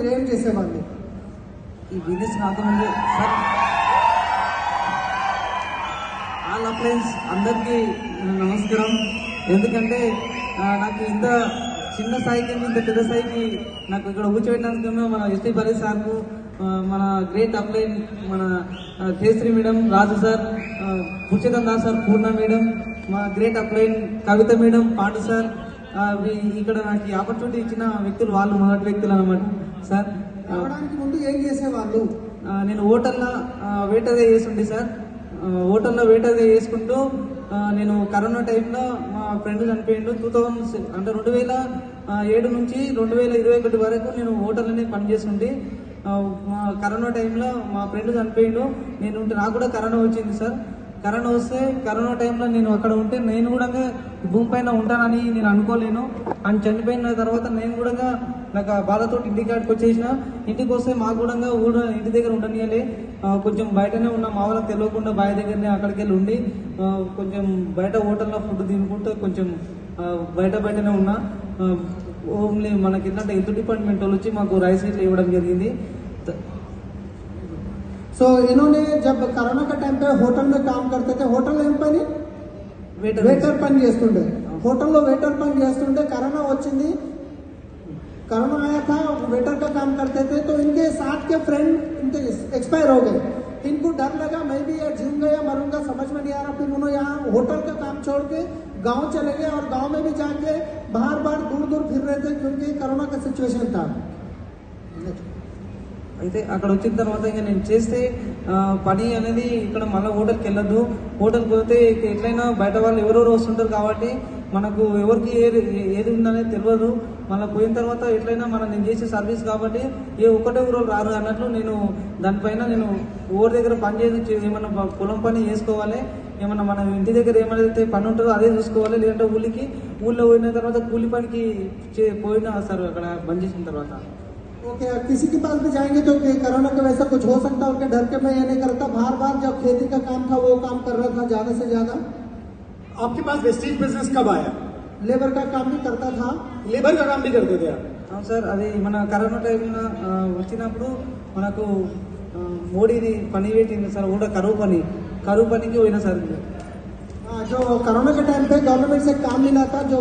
మీరు ఏం చేసేవాళ్ళు? ఈ బిజినెస్ రాకముందు సార్ ఆల్ అప్లయన్స్ అందరికీ నమస్కారం. ఎందుకంటే నాకు ఇంత చిన్న స్థాయికి ఇంత పెద్ద స్థాయికి నాకు ఇక్కడ కూర్చోబెట్టినందుకు మన ఎస్టీ పరి సార్కు, మన గ్రేట్ అప్లైన్ మన కేసరి మేడం, రాజు సార్, పురుషోత్తం దాస్ సార్, పూర్ణ మేడం, మా గ్రేట్ అప్లైన్ కవిత మేడం, పాండు సార్, ఇక్కడ నాకు ఈ ఆపర్చునిటీ ఇచ్చిన వ్యక్తులు వాళ్ళు మొదటి వ్యక్తులు అనమాట. సార్ రావడానికి ముందు ఏం చేసేవాళ్ళు? నేను హోటల్లో వెయిటర్గా చేస్తుండే సార్. హోటల్లో వెయిటర్గా చేసుకుంటూ నేను కరోనా టైంలో మా ఫ్రెండ్ చనిపోయిండు. 2007 నుంచి 2021 వరకు నేను హోటల్లోనే పనిచేస్తుండే. మా కరోనా టైంలో మా ఫ్రెండ్ చనిపోయిండు. నాకు కూడా కరోనా వచ్చింది సార్. కరోనా వస్తే కరోనా టైంలో నేను అక్కడ ఉంటే నేను కూడా భూమి పైన ఉంటానని నేను అనుకోలేను. అని చనిపోయిన తర్వాత నేను కూడా నాకు బాధతో ఇంటికాడికి వచ్చేసిన. ఇంటికి వస్తే మాకు కూడా ఇంటి దగ్గర ఉండనియలే. కొంచెం బయటనే ఉన్న మా వాళ్ళకి తెలియకుండా బావి దగ్గరనే అక్కడికి వెళ్ళి ఉండి కొంచెం బయట హోటల్లో ఫుడ్ తినుకుంటూ కొంచెం బయటనే ఉన్నా. ఓన్లీ మనకి ఏంటంటే హెల్త్ డిపార్ట్మెంట్ వాళ్ళు వచ్చి మాకు రైస్ ఇట్లా ఇవ్వడం జరిగింది. సో इन्होंने जब కరోనా का टाइम पे होटल में काम करते थे, होटल ఏం పని? వెయిటర్ పని చేస్తుండే. హోటల్లో వెయిటర్ పని చేస్తుండే. కరోనా వచ్చింది. करोना आया था, वेटर का काम करते थे, तो इनके साथ के फ्रेंड इनके एक्सपायर हो गए. इनको डर लगा मैं भी यार जीऊंगा या मरूंगा समझ में नहीं आ रहा. फिर उन्होंने यहाँ होटल का काम छोड़ के गांव चले गए और गांव में भी जाके बाहर दूर फिर रहे थे क्योंकि कोरोना का सिचुएशन था. అయితే అక్కడ వచ్చిన తర్వాత ఇంకా నేను చేస్తే పని అనేది ఇక్కడ మళ్ళీ హోటల్కి వెళ్ళొద్దు. హోటల్కి పోతే ఎట్లయినా బయట వాళ్ళు ఎవరెవరు వస్తుంటారు కాబట్టి మనకు ఎవరికి ఏది ఉందనేది తెలియదు. మళ్ళీ పోయిన తర్వాత ఎట్లయినా నేను చేసే సర్వీస్ కాబట్టి ఒకటే ఊరు రారు అన్నట్లు నేను దానిపైన నేను ఊరి దగ్గర పని చేసి ఏమన్నా పొలం పని చేసుకోవాలి. ఏమన్నా మన ఇంటి దగ్గర ఏమైతే పని ఉంటుందో అదే చూసుకోవాలి. లేదంటే ఊళ్ళో పోయిన తర్వాత కూలి పనికి పోయినా సార్ అక్కడ బంద్ చేసిన తర్వాత. ओके, किसी के पास भी जाएंगे तो कोरोना का वैसा कुछ हो सकता है उनके डर के मैं ये नहीं करता. बार जब खेती का काम था वो काम कर रहा था ज्यादा से ज्यादा. आपके पास वेस्टेज बिजनेस कब आया? लेबर का काम भी करता था. लेबर का काम भी करते थे आप? అవును సార్. అది మన కరోనా టైంలో వచ్చినప్పుడు మనకు మోడీది పని పెట్టింది సార్. కూడా కరువు పనికి పోయినా సార్. जो कोरोना के टाइम पे गवर्नमेंट से काम मिला था, जो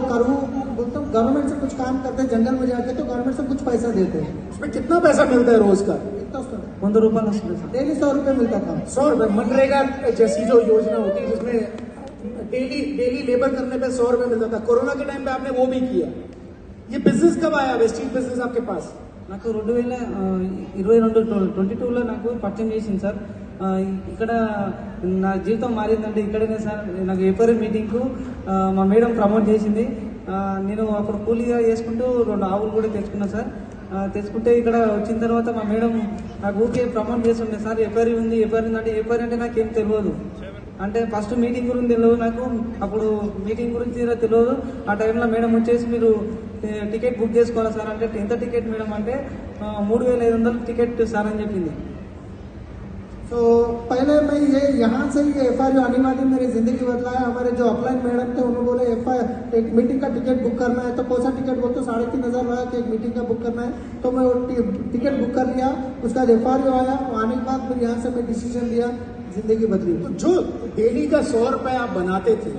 गवर्नमेंट से कुछ काम करते जंगल में जाके तो गवर्नमेंट से कुछ पैसा देते हैं. उसमें कितना पैसा मिलता है रोज का? इतना 100 రూపాయలు వస్తుంది సార్. डेली 100 रुपये मिलता था. 100 रुपए. मनरेगा जैसी जो योजना होती है जिसमें डेली लेबर करने पे 100 रुपए मिलता था. कोरोना के टाइम पे आपने वो भी किया. ये बिजनेस कब आया वेस्टेज बिजनेस आपके पास? నాకు 2022లో నాకు పరిచయం చేసింది సార్. ఇక్కడ నా జీవితం మారిందంటే ఇక్కడనే సార్. నాకు ఏప్రిల్ మీటింగ్కు మా మేడం ప్రమోట్ చేసింది. నేను అప్పుడు కూలీగా చేసుకుంటూ 2 ఆవులు కూడా తెచ్చుకున్నా సార్. తెచ్చుకుంటే ఇక్కడ వచ్చిన తర్వాత మా మేడం నాకు ఊకే ప్రమోట్ చేస్తుండే సార్. ఏప్రిల్ ఉంది అంటే ఏప్రిల్ అంటే నాకేం తెలియదు. అంటే ఫస్ట్ మీటింగ్ గురించి తెలియదు నాకు. అప్పుడు మీటింగ్ గురించి తెలియదు. ఆ టైంలో మేడం వచ్చేసి మీరు టికెట్ బుక్ చేసుకోవాలి సార్ అంటే ఎంత టికెట్ మేడం అంటే 3500 టికెట్ సార్ అని చెప్పింది. तो पहले मैं ये यहाँ से ही FRU आने वाली मेरी जिंदगी बदलाया. हमारे जो अपलाइन मैडम थे उन्होंने बोले एक मीटिंग का टिकट बुक करना है. तो कौन सा टिकट बोलते 3500 लगा कि एक मीटिंग का बुक करना है. तो मैं टिकट बुक कर लिया. उसका FRU आया. आने के बाद फिर यहाँ से मैं डिसीजन लिया. जिंदगी बदली. तो जो डेली का 100 रुपए आप बनाते थे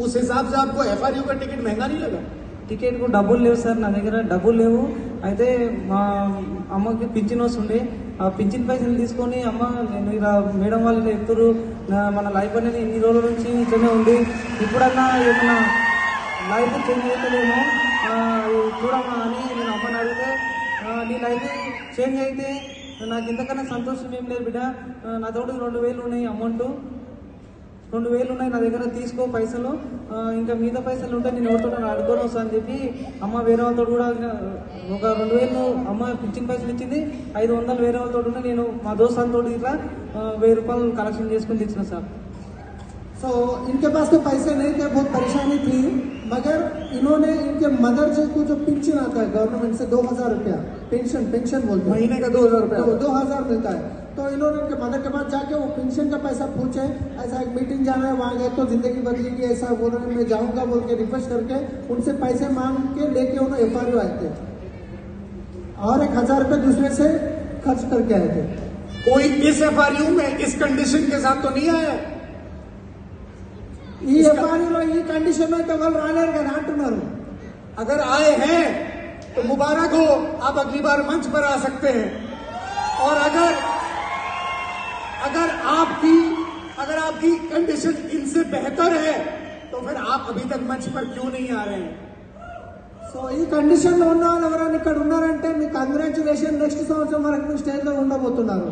उस हिसाब से आपको FRU का टिकट महंगा नहीं लगा? టికెట్కు డబ్బులు లేవు సార్. నా దగ్గర డబ్బులు లేవు. అయితే మా అమ్మకి పింఛన్ వస్తుండే. ఆ పింఛన్ పైసలు తీసుకొని అమ్మ నేను ఇలా మేడం వాళ్ళు ఇలా చెప్తారు మన లైఫ్ అనేది ఇన్ని రోజుల నుంచి ఇట్లనే ఉంది. ఇప్పుడన్నా ఏమన్నా లైఫ్ చేంజ్ అవుతుందేమో చూడమ్మా అని నేను అమ్మని అడిగితే నీ లైఫ్ చేంజ్ అయితే నాకు ఇంతకన్నా సంతోషం ఏం లేదు బిడ్డ. నా తోటి 2000 ఉన్నాయి అమౌంట్. 2000 ఉన్నాయి నా దగ్గర, తీసుకో పైసలు. ఇంకా మిగతా పైసలు ఉంటే నేను ఎవరితో అడుకోను వస్తా అని చెప్పి అమ్మ వేరే వాళ్ళతో కూడా ఒక 2000 అమ్మ పింఛన్ పైసలు ఇచ్చింది. 500 వేరే వాళ్ళతో ఉంటే నేను మా దోస్తాలతో ఇట్లా 1000 రూపాయలు కలెక్షన్ చేసుకుని తెచ్చిన సార్. सो इनके पास तो पैसे नहीं थे, बहुत परेशानी थी. मगर इन्होंने इनके मदर जी को जो पेंशन आता है गवर्नमेंट से 2000 रुपया पेंशन बोलते हैं, महीने का 2000 रुपया 2000 मिलता है. तो इन्होंने इनके मदर के पास जाके वो पेंशन का पैसा पूछे. ऐसा एक मीटिंग जाना है, वहाँ गए तो जिंदगी बदलेगी ऐसा बोल रहे मैं जाऊँगा बोल के रिक्वेस्ट करके उनसे पैसे मांग के लेके उन्होंने FRU आए थे. और 1,000 रुपये दूसरे से खर्च करके आए थे। कोई इस एफआरयू में इस कंडीशन के साथ तो नहीं आया है? ఈ ఎఫ్ఆర్యూలో ఈ కండిషన్ అయితే వాళ్ళు రాలేరు కదా అంటున్నారు। अगर आए हैं तो मुबारक हो, आप अगली बार मंच पर आ सकते हैं। और अगर आपकी कंडीशन इनसे बेहतर है तो फिर आप अभी तक मंच पर क्यों नहीं आ रहे हैं? సో ఈ కండిషన్ లో ఉన్న వాళ్ళు ఎవరైనా ఇక్కడ ఉన్నారంటే మీకు కంగ్రాచులేషన్, నెక్స్ట్ సంవత్సరం వరకు స్టేజ్ లో ఉండబోతున్నారు।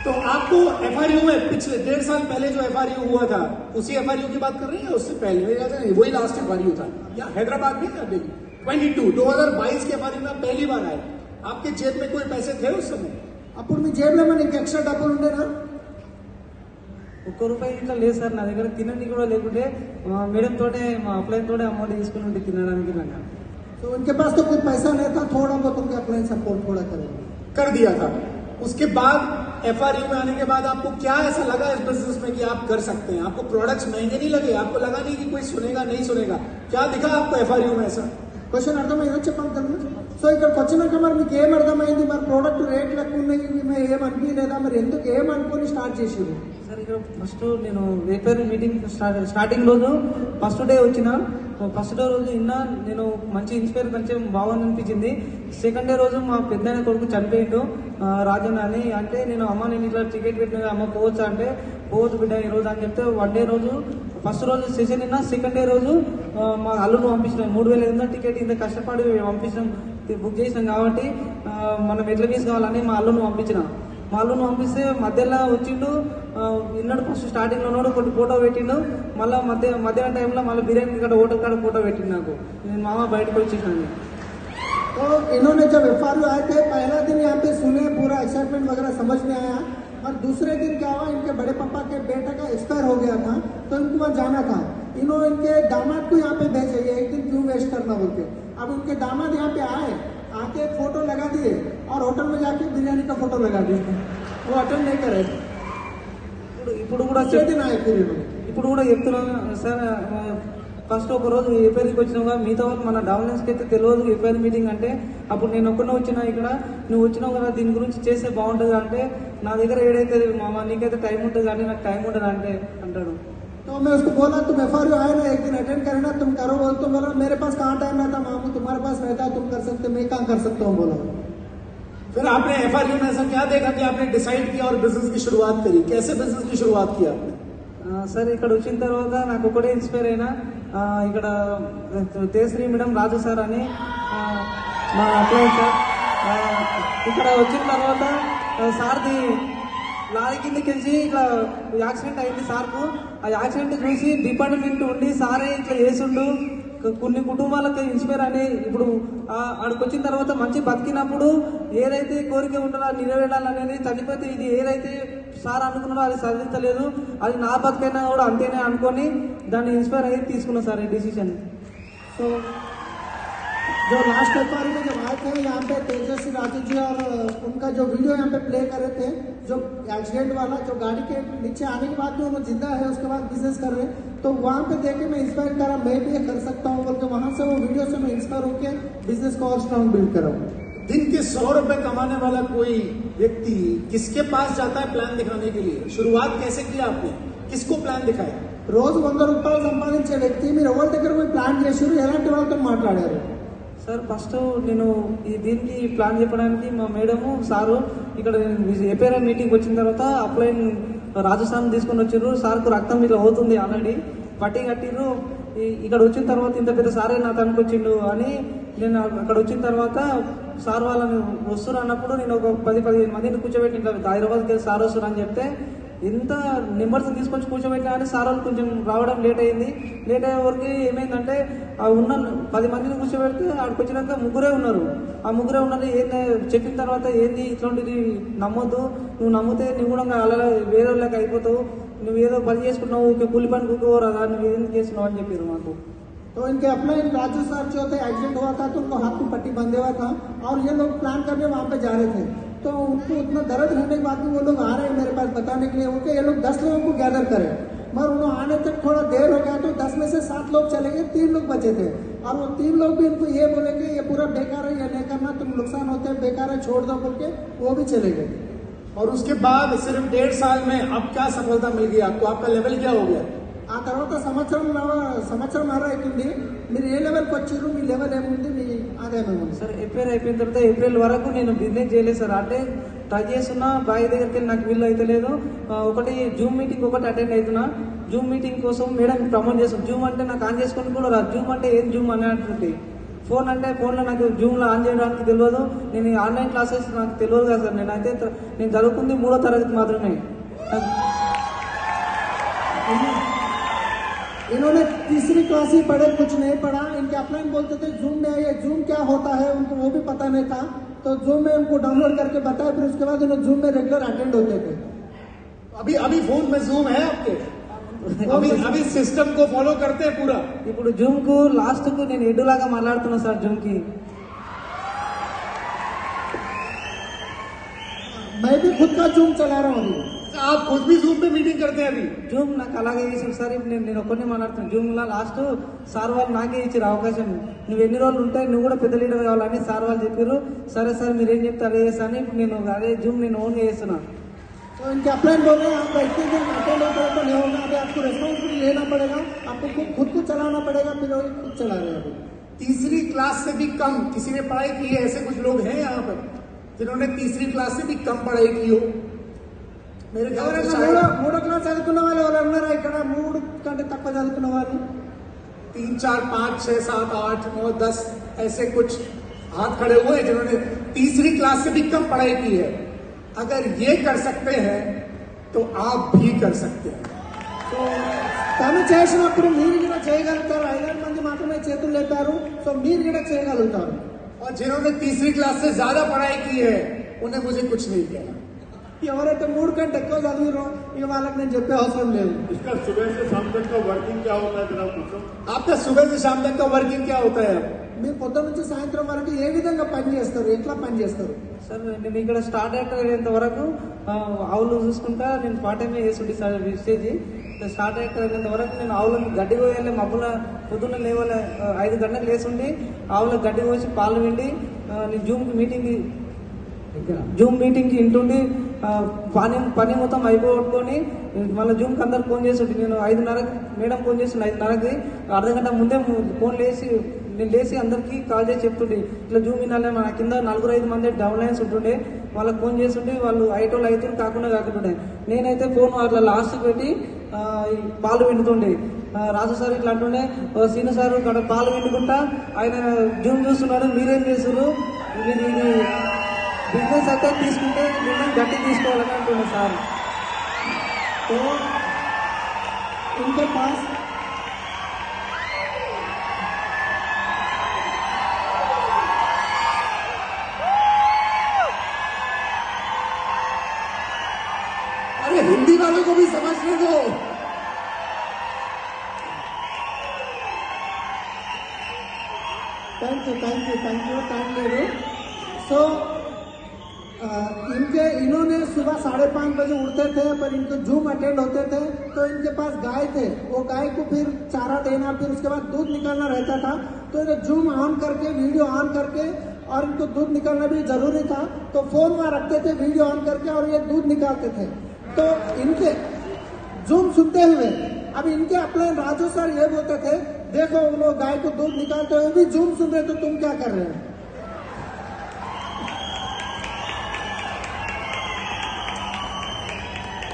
तो आपको एफआरयू में पिछले 1.5 साल पहले जो एफआरयू हुआ था, उसी एफआरयू की बात कर रहे हैं? उससे पहले मेरे ख्याल से वही लास्ट एफआरयू था, या हैदराबाद में था? 2022 के एफआरयू में पहली बार आए। आपके जेब में कोई पैसे थे उस समय? అప్పుడు మీ జేబులో మనకి ఎక్స్ట్రా డబ్బులు ఉండేనా? ఒక్క రూపాయి ఇట్లా లేదు సార్ నా దగ్గర, తినడానికి కూడా లేకుంటే మా మేడం తోటే మా అప్లైన్ తోటే అమౌంట్ తీసుకుని ఉంటే తినడానికి నాకు। तो उनके पास तो कुछ पैसा नहीं था, थोड़ा बहुत उनके अप्लाई सपोर्ट थोड़ा करेंगे कर दिया था। उसके बाद एफआरयू में आने के बाद आपको क्या ऐसा लगा इस बिजनेस में कि आप कर सकते हैं? आपको प्रोडक्ट्स महंगे नहीं लगे? आपको लगा नहीं कि कोई सुनेगा नहीं सुनेगा? क्या दिखा आपको एफआरयू में ऐसा? క్వశ్చన్ అర్థమైందో చెప్పాను కదా। సో ఇక్కడికి వచ్చినాక మరి మీకు ఏం అర్థమైంది? మరి ప్రోడక్ట్ రేట్లు ఎక్కువ ఉన్నాయి, మేము ఏమనిపించలేదా? మరి ఎందుకు ఏమనుకొని స్టార్ట్ చేసారు? సార్ ఇక్కడ ఫస్ట్ నేను వేపర్ మీటింగ్ స్టార్టింగ్ రోజు ఫస్ట్ డే వచ్చిన, ఫస్ట్ డే రోజు విన్నా, నేను మంచి ఇన్స్పైర్ కొంచెం బాగుంది అనిపించింది। సెకండ్ డే రోజు మా పెద్ద కొడుకు చనిపోయిండు రాజన్ అని, అంటే నేను అమ్మ నేను ఇట్లా టికెట్ పెట్టిన అమ్మ పోవచ్చా అంటే పోవచ్చు బిడ్డ ఈ రోజు అని చెప్తే, వన్ డే రోజు ఫస్ట్ రోజు సెషన్ విన్నా, సెకండ్ డే రోజు మా అల్లును పంపించినాం। 3,500 టికెట్ ఇంత కష్టపడి పంపించినాం, బుక్ చేసినాం కాబట్టి మనం ఎట్లా ఫీజు కావాలని మా అల్లును పంపించిన। మా అల్లును పంపిస్తే మధ్యలో వచ్చిండు, విన్నాడు ఫస్ట్ స్టార్టింగ్ లో ఉన్నాడు, ఒకటి ఫోటో పెట్టిండు, మళ్ళీ మధ్యాహ్నం టైంలో మళ్ళీ బిర్యానీ కాడ హోటల్ కాడ ఫోటో పెట్టిండు నాకు। నేను మామ బయటకు వచ్చేసాను। तो इन्होंने जब एफआरयू आए थे, पहला दिन यहाँ पे सुने, पूरा एक्साइटमेंट वगैरह समझ में आया, और दूसरे दिन क्या हुआ, इनके बड़े पापा के बेटे का एक्सपायर हो गया था, तो इनको वहाँ जाना था। इन्होंने इनके दामाद को यहाँ पे भेजे, ये एक दिन क्यों वेस्ट करना बोल के। अब उनके दामाद यहाँ पे आए, आके एक फोटो लगा दिए और होटल में जाके बिरयानी का फोटो लगा दिया, वो अटेंड नहीं करे। ఇప్పుడు కూడా दूसरे दिन आए फिर इन्होंने। ఇప్పుడు కూడా చెప్తున్నాను సార్, ఫస్ట్ ఒక రోజు ఏపీఆర్కి వచ్చినావుగా, మిగతా వాళ్ళు మన డౌన్లైన్స్కి అయితే తెలియదు ఏపీఆర్ మీటింగ్ అంటే, అప్పుడు నేను ఒక్కనే వచ్చినా ఇక్కడ, నువ్వు వచ్చినావు కదా దీని గురించి చేస్తే బాగుంటుంది అంటే, నా దగ్గర ఏడైతే మామ నీకైతే టైం ఉంటుంది కానీ నాకు టైం ఉంటుంది అంటే అంటాడు। तो मैं उसको बोला तुम एफआरयू आए ना, एक दिन अटेंड करे ना, तुम करो। तो बोला मेरे पास कहाँ टाइम रहता मामू, तुम्हारे पास रहता, तुम कर सकते, मैं कहाँ कर सकता हूँ बोला। फिर आपने एफआरयू में ऐसा क्या देखा कि आपने डिसाइड किया और बिजनेस की शुरुआत करी? कैसे बिजनेस की शुरुआत की आपने? సార్ ఇక్కడ వచ్చిన తర్వాత నాకు ఒకటే ఇన్స్పైర్ అయినా, ఇక్కడ తేశ్రీ మేడం రాజు సార్ అని మా అప్లైన్ సార్, ఇక్కడ వచ్చిన తర్వాత సార్ది లారీ కిందకి వెళ్ళి ఇట్లా యాక్సిడెంట్ అయింది సార్కు, ఆ యాక్సిడెంట్ చూసి డిపార్ట్మెంట్ ఉండి సారే ఇట్లా చేసిండు, కొన్ని కుటుంబాలకు ఇన్స్పైర్ అని, ఇప్పుడు ఆడికి వచ్చిన తర్వాత మంచి బతికినప్పుడు ఏదైతే కోరిక ఉండాలో అది నెరవేరాలనేది, చనిపోతే ఇది ఏదైతే సార్ అనుకున్నాడో అది సాధించలేదు, అది నా బతికైనా కూడా అంతేనే అనుకొని దాన్ని ఇన్స్పైర్ అయ్యి తీసుకున్నా సార్ ఈ డిసిషన్। तो जो लास्ट एफआरयू में जब आए थे यहाँ पे तेजस्वी राजू जी और उनका जो वीडियो यहाँ पे प्ले कर रहे थे, जो एक्सीडेंट वाला, जो गाड़ी के नीचे आने के बाद जो वो जिंदा है उसके बाद बिजनेस कर रहे हैं, तो वहाँ पे देख के मैं इंस्पायर करा, मैं भी ये कर सकता हूँ बोल के, वहाँ से वो वीडियो से मैं इंस्पायर होकर बिजनेस को और स्ट्रॉन्ग बिल्ड करा हूँ। दिन के 100 रुपए कमाने वाला कोई व्यक्ति किसके पास जाता है प्लान दिखाने के लिए? शुरुआत कैसे किया आपने? किसको प्लान दिखाया? రోజు 100 రూపాయలు సంపాదించే వ్యక్తి మీరు ఎవరి దగ్గర పోయి ప్లాన్ చేసారు, ఎలాంటి వాళ్ళతో మాట్లాడారు? సార్ ఫస్ట్ నేను దీనికి ప్లాన్ చెప్పడానికి మా మేడము సారు ఇక్కడ ఏపీఆర్ మీటింగ్ వచ్చిన తర్వాత అప్లైన్ రాజు సార్ని తీసుకొని వచ్చారు, సార్కు రక్తం ఇట్లా అవుతుంది ఆల్రెడీ పట్టి కట్టిర్రు, ఇక్కడ వచ్చిన తర్వాత ఇంత పెద్ద సారే నా తనకు వచ్చిండు అని, నేను అక్కడ వచ్చిన తర్వాత సార్ వాళ్ళని వస్తున్నారు అన్నప్పుడు నేను ఒక 10-15 మందిని కూర్చోబెట్టి ఇట్లా హైదరాబాద్కి వెళ్ళి సార్ వస్తున్నారు అని చెప్తే, ఎంత నెంబర్స్ తీసుకొచ్చి కూర్చోబెట్టినా కానీ సార్ వాళ్ళు కొంచెం రావడం లేట్ అయింది। లేట్ అయ్యే వరకు ఏమైందంటే ఆ ఉన్న 10 మందిని కూర్చోబెడితే ఆడికి వచ్చినాక ముగ్గురే ఉన్నారు, ఆ ముగ్గురే ఉన్నది ఏంది చెప్పిన తర్వాత ఏంది ఇట్లాంటిది నమ్మొద్దు, నువ్వు నమ్మితే నువ్వు కూడా అలా వేరే వాళ్ళకి అయిపోతావు, నువ్వు ఏదో పని చేసుకున్నావు, కూలి పని కూకోరా, నువ్వు ఏం చేస్తున్నావు అని చెప్పారు మాకు। तो इनके अपलाइन राजू साहब जो थे, एक्सीडेंट हुआ था तो उनको हाथ में पट्टी बंधे हुआ था और ये लोग प्लान करने वहाँ पे जा रहे थे, तो उनको उतना दर्द होने के बाद भी वो लोग आ रहे हैं मेरे पास बताने के लिए, ओके ये लोग 10 लोगों को गैदर करें, मगर उन्होंने आने तक थोड़ा देर हो गया, तो 10 में से 7 लोग चले गए, 3 लोग बचे थे। और वो 3 लोग भी इनको ये बोले कि ये पूरा बेकार है, ये नहीं करना, तुम नुकसान होते हैं, बेकार है, छोड़ दो बोल के वो भी चले गए। और उसके बाद सिर्फ 1.5 साल में अब क्या सफलता मिल गई आपको? आपका लेवल क्या हो गया? ఆ తర్వాత సంవత్సరం అవుతుంది, మీరు ఏ లెవెల్కి వచ్చారు, మీ లెవెల్ ఏముంది, మీ ఆదాయం ఏముంది? సార్ ఏప్రిల్ అయిపోయిన తర్వాత ఏప్రిల్ వరకు నేను బిజినెస్ చేయలేదు సార్. అంటే ట్రై చేస్తున్నా, బాయ్ దగ్గరికి వెళ్ళి నాకు వీళ్ళు అయితే లేదు. ఒకటి జూమ్ మీటింగ్ ఒకటి అటెండ్ అవుతున్నా. జూమ్ మీటింగ్ కోసం మేడం ప్రమోట్ చేస్తాం. జూమ్ అంటే నాకు ఆన్ చేసుకొని కూడా రాదు. జూమ్ అంటే ఏం జూమ్ అని అంటుంది. ఫోన్ అంటే ఫోన్లో నాకు జూమ్లో ఆన్ చేయడానికి తెలియదు. నేను ఆన్లైన్ క్లాసెస్ నాకు తెలియదు కదా సార్. నేను చదువుకుంది 3వ తరగతి మాత్రమే. इन्होंने तीसरी क्लास ही पढ़े, कुछ नहीं पढ़ा। इनके अपलाइन बोलते थे जूम में आइए, जूम क्या होता है उनको वो भी पता नहीं था। तो जूम में उनको डाउनलोड करके बताया, फिर उसके बाद इन्हें जूम में रेगुलर अटेंड होते थे। अभी फोन में जूम है आपके? अभी सिस्टम को फॉलो करते हैं पूरा? ఇప్పుడు జూమ్ కు లాస్ట్ కు నేను ఎడ్డులాగా మాట్లాడుతున్నా సార్. జూమ్ కి मैं भी खुद का जूम चला रहा हूँ अभी। आप खुद भी जूम पे मीटिंग करते हैं अभी? జూమ్ నాకు అలాగే చేసి ఒకసారి నేను ఒక్కరిని మాట్లాడుతాను. జూమ్ లో లాస్ట్ సార్ వాళ్ళు నాకే ఇచ్చారు అవకాశం. నువ్వు ఎన్ని రోజులు ఉంటే నువ్వు కూడా పెద్ద లీడర్ కావాలని సార్ వాళ్ళు చెప్పారు. సరే సార్ మీరు ఏం చెప్తే అదే చేస్తాను. ఇప్పుడు నేను అదే జూమ్ నేను ఓన్ చేస్తున్నా. तो इनके अपलाइन बोल रहे हैं आपका इतने दिन अटेंड होता है तो नहीं होगा, अभी आपको रेस्पॉन्सिबिलिटी लेना पड़ेगा, आपको खुद को चलाना पड़ेगा। फिर खुद चला रहे हैं अभी। तीसरी क्लास से भी कम किसी ने पढ़ाई की है? ऐसे कुछ लोग हैं यहाँ पर जिन्होंने तीसरी क्लास से भी कम पढ़ाई की हो? मेरे ख्याल से शायद 3వ క్లాస్ చదువుకున్న వాళ్ళు ఎవరు ఉన్నారా ఇక్కడ? 3 కంటే తక్కువ చదువుకున్న వాళ్ళు 3, 4, 5, 6, 7, 8, 9, 10 ऐसे कुछ हाथ खड़े हुए हैं जिन्होंने तीसरी क्लास से भी कम पढ़ाई की है। अगर ये कर सकते हैं तो आप भी कर सकते हैं। సో తను చేసినప్పుడు మీరు కూడా చేయగలుగుతారు. 5 మంది మాత్రమే చేతులు లేపారు, సో మీరు కూడా చేయగలుగుతారు. और जिन्होंने तीसरी क्लास से ज्यादा पढ़ाई की है उन्हें मुझे कुछ नहीं कहना। ఎవరైతే 3 కంటే ఎక్కువ చదివారో ఇక వాళ్ళకి నేను చెప్పే అవసరం లేదు. इसका सुबह से शाम तक का वर्किंग क्या होता है जरा पूछो? आपका सुबह से शाम तक का वर्किंग क्या होता है? మీరు పొద్దున్న నుంచి సాయంత్రం వరకు ఏ విధంగా పని చేస్తారు, ఎట్లా పని చేస్తారు? సార్ నేను ఇక్కడ స్టార్ట్ అయ్యేంత వరకు ఆవులు చూసుకుంటా నేను పార్ట్ టైం చేస్తుంటే సార్ స్టేజ్ స్టార్ట్ అయ్యేంత వరకు నేను ఆవులను గడ్డి కోయాలి. మబ్బుల పొద్దున్న లేవాలి 5 గంటలకు లేచుండి ఆవులకు గడ్డి కోసి పాలు పిండి నేను జూమ్ మీటింగ్కి ఇంటుండి పని మొత్తం అయిపోగొట్టుకొని మళ్ళీ జూమ్కి అందరు ఫోన్ చేస్తుంటే నేను 5:30కి మేడం ఫోన్ చేస్తుండే 5:30కి అర్ధగంట ముందే ఫోన్ నేను లేచి అందరికీ కాల్ చేసి చెప్తుండే ఇట్లా జూమ్ వినాలి. మన కింద 4-5 మంది డౌన్ లైన్స్ ఉంటుండే, వాళ్ళకి ఫోన్ చేస్తుంటే వాళ్ళు ఐటోళ్ళు అవుతుండే కాకుండా నేనైతే ఫోన్ అట్లా లాస్ట్కి పెట్టి ఈ పాలు పిండుతుండే. రాజు సార్ ఇట్లా అంటుండే, సీను సార్ ఇక్కడ పాలు పిండుకుంటా ఆయన జూమ్ చూస్తున్నాడు, మీరేం చేస్తున్నారు, ఇది బిజినెస్ అయితే తీసుకుంటే నేను గట్టి తీసుకోవాలని అంటుండే సార్. तो इनके पास अरे हिंदी वालों को भी समझने दो। थैंक यू टाइम ले लो। सो इन्होंने सुबह 5:30 बजे उठते थे, पर इनको जूम अटेंड होते थे तो इनके पास गाय थे, वो गाय को फिर चारा देना, फिर उसके बाद दूध निकालना रहता था। तो इन्हें जूम ऑन करके वीडियो ऑन करके, और इनको दूध निकालना भी जरूरी था तो फोन वहाँ रखते थे, वीडियो ऑन करके और ये दूध निकालते थे। तो इनके जूम सुनते हुए अब इनके अपने राजू सर ये बोलते थे, देखो वो लोग गाय को दूध निकालते हुए भी जूम सुन रहे, तो तुम क्या कर रहे हो?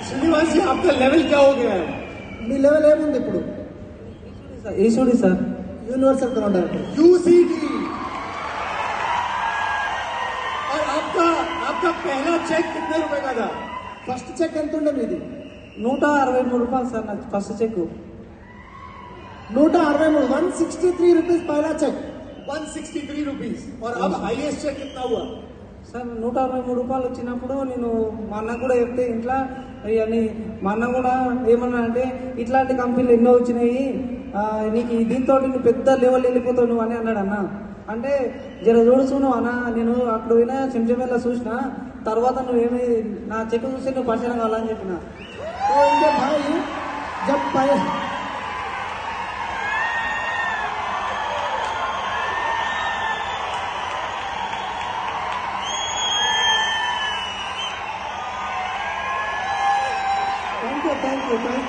श्रीनिवास जी आपका लेवल क्या हो गया है? మీ లెవెల్ ఏముంది ఇప్పుడు? Eshwari sir universal grounder UCD. और आपका पहला चेक कितने रुपए का था? ఫస్ట్ చెక్ ఎంత ఉండే మీది? 163 రూపాయలు సార్ నాకు ఫస్ట్ చెక్. 163 163 రూపీస్ పहला చెక్. 163 रुपीज। और अब हाईएस्ट चेक कितना हुआ? సార్ 163 రూపాయలు వచ్చినప్పుడు నేను మా అన్న కూడా చెప్తే ఇంట్లో అని మా అన్న కూడా ఏమన్నా అంటే ఇట్లాంటి కంపెనీలు ఎన్నో వచ్చినాయి, నీకు దీంతో నువ్వు పెద్ద లెవెల్ వెళ్ళిపోతావు నువ్వు అని అన్నాడు అన్న. అంటే జర చూడుచు నువ్వు అన్న, నేను అక్కడ పోయినా చెంచమేలా చూసిన తర్వాత నువ్వేమి నా చెక్ చూస్తే నువ్వు పరిచయం కావాలని చెప్పిన. तो इनके भाई जब पहले थैंक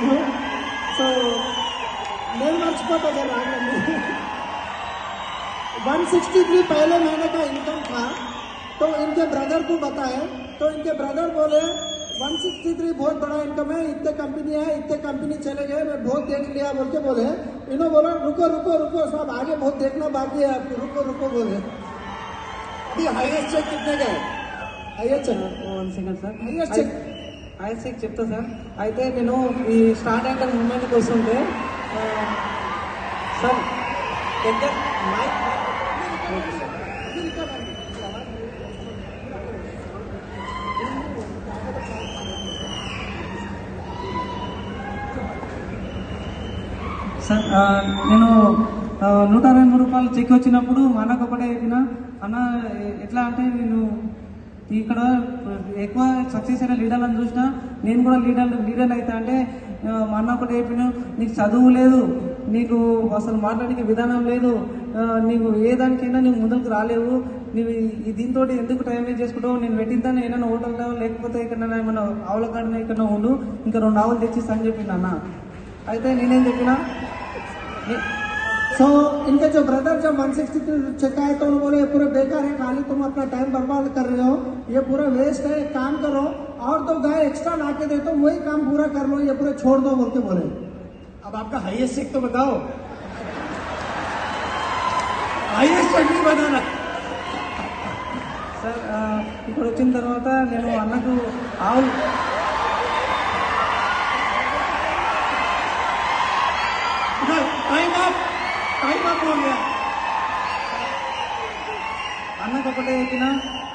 यू सो నేను మర్చిపోతా సార్ 163 पहले महीने का इनकम था तो इनके ब्रदर को बताया तो इनके ब्रदर बोले 163 बहुत बड़ा इनकम है, इतने कंपनी चले गए, मैं बहुत देख लिया बोल के बोले। इन्होंने बोला रुको सब आगे बहुत देखना बाकी है आपको, रुको बोले। अभी हाईएस्ट चेक कितने का है? Highest check 1 second sir. Highest check is check చెప్తా సార్. అయితే నేను ఈ స్టార్ట్ అయిన మూమెంట్కి వస్తుంటే సార్ దగ్గర సార్ నేను 123 రూపాయలు చెక్ వచ్చినప్పుడు మా అన్నకు ఒకటే చెప్పిన, అన్న ఎట్లా అంటే నేను ఇక్కడ ఎక్కువ సక్సెస్ అయిన లీడర్లను చూసినా నేను కూడా లీడర్ అయితే అంటే మా అన్న ఒకటి చెప్పిన, నీకు చదువు లేదు, నీకు అసలు మాట్లాడే విధానం లేదు, నీకు ఏ దానికైనా నీకు ముందుకు రాలేవు, నీవు దీంతో ఎందుకు టైం వేస్ట్ చేసుకుంటావు, నేను పెట్టిద్దాను ఏమైనా హోటల్లో లేకపోతే ఇక్కడ ఏమైనా ఆవుల కాడిన ఇక్కడ ఉండు, ఇంకా 2 ఆవులు తెచ్చిస్తా అని చెప్పింది అన్న. అయితే నేనేం చెప్పినా सो इनके जो ब्रदर जब 163 चेक आए तो उन्होंने बोले ये पूरा बेकार है, खाली तुम अपना टाइम बर्बाद कर रहे हो, ये पूरा वेस्ट है, एक काम करो और तो गाय एक्स्ट्रा ला के दे तो वही काम पूरा कर लो, ये पूरा छोड़ दो बोल के बोले। अब आपका हाईएस्ट चेक तो बताओ, हाईएस्ट चेक नहीं बताना। సార్ ఇక్కడ వచ్చిన తర్వాత నేను అన్నకు ఆవులు टाइम अप हो गया। అన్నకు ఒకటే చెప్పిన,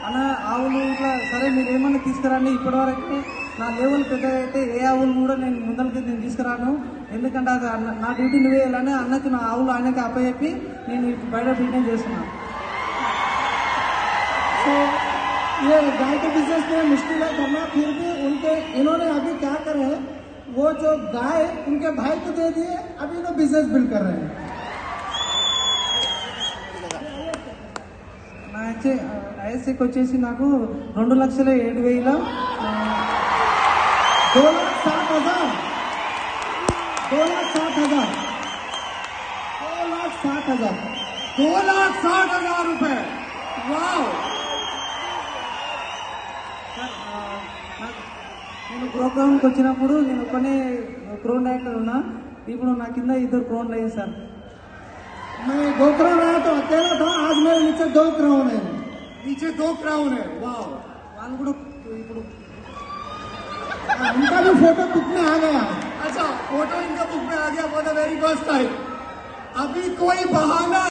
అన్న ఆవులు ఇట్లా సరే మీరు ఏమన్నా తీసుకురండి, ఇప్పటివరకు నా లెవెల్ పెద్ద అయితే ఏ ఆవులు కూడా నేను ముందరికి నేను తీసుకురాను, ఎందుకంటే అది నా డ్యూటీ నువ్వు వేయాలని అన్నకి నా ఆవులు ఆయనకి అప్పచెప్పి నేను బయట బిజినెస్ చేస్తున్నాను. तो ये गाय के बिजनेस में मुश्किल है करना, फिर भी इन्होंने अभी क्या करे, वो जो गाय उनके भाई को दे दिए, अभी इन्होंने बिजनेस बिल्ड कर रहे हैं। నా ఐఎస్సీకి వచ్చేసి నాకు 2,07,000 2,60,000 2,60,000 2,60,000 रुपए। वाह। నేను ప్రోగ్రామ్కి వచ్చినప్పుడు నేను ఒక్కనే క్రోన్ డైరెక్టర్ ఉన్నా, ఇప్పుడు నా కింద 2 క్రోన్లు అయ్యాయి సార్. मैं 2 क्राउन आया तो अकेला था, आज मेरे नीचे 2 क्राउन है। नीचे 2 क्राउन है। वाह। వాళ్ళు కూడా ఇప్పుడు उनका भी फोटो बुक में आ गया। अच्छा, फोटो इनका बुक में आ गया for the very first time. अभी कोई बहाना